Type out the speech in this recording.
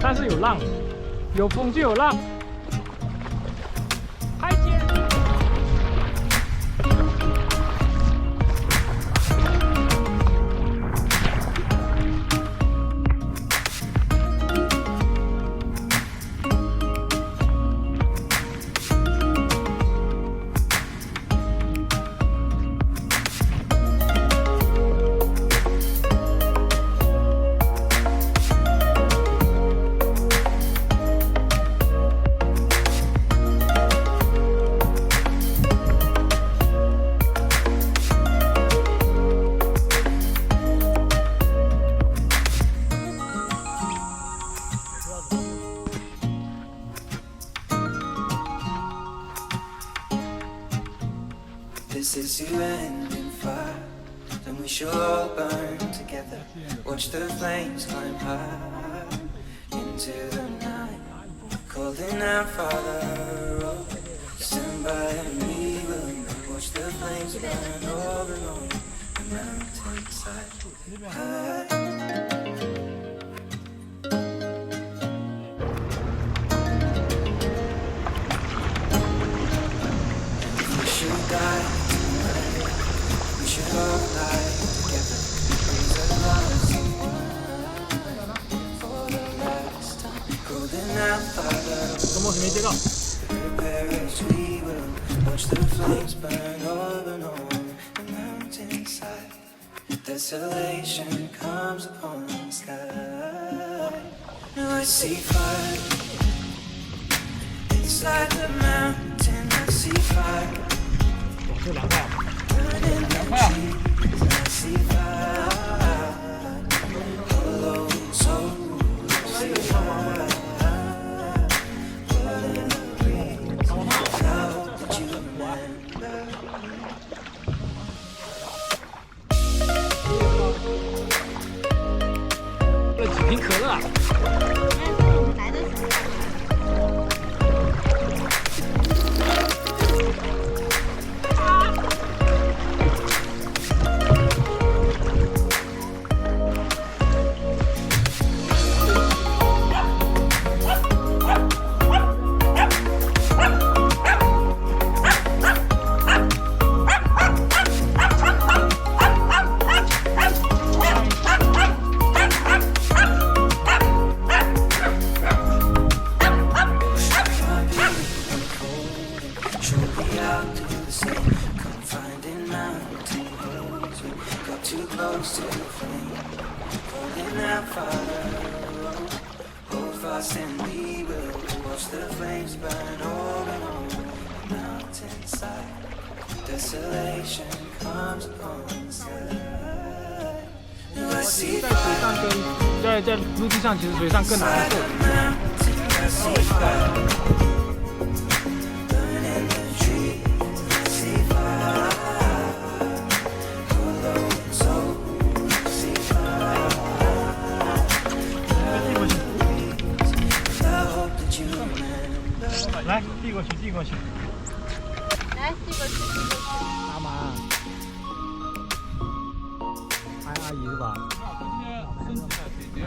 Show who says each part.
Speaker 1: 但是有浪，有风就有浪。拍接。
Speaker 2: This is the end in fire, then we shall all burn together. Watch the flames climb high into the night, calling out, Father, oh, stand by and we will watch the flames burn all along the mountainside. We should die tonight, we should all lie together. Raise our lives in one for the last time. Calling out, Father, prepare as we will watch the flames burn all along the mountainside. Desolation comes upon the sky. Now I see fire inside the mountain. I see fire burning the trees. I see fire, hollow souls. I see fire burning the breeze. I hope that you remember.
Speaker 1: 这几瓶可乐啊！
Speaker 3: 来的时候。
Speaker 2: Shortly out to the same, confined in mountain hills. We got too close to the flame, calling out, Father, hold fast and we will watch the flames burn all along the mountainside. Desolation comes upon the sky. Now I see
Speaker 1: 在水上跟在陆地上，其实水上更难受。
Speaker 2: I see fire. Burning the trees, I see fire. Hollow souls, I see fire. Burning the breeze, I hope that you remember.
Speaker 1: 来，递过去，递过去。
Speaker 3: 来，递过去，递过去。
Speaker 1: 大妈，拍阿姨是吧？
Speaker 4: 身体在这边。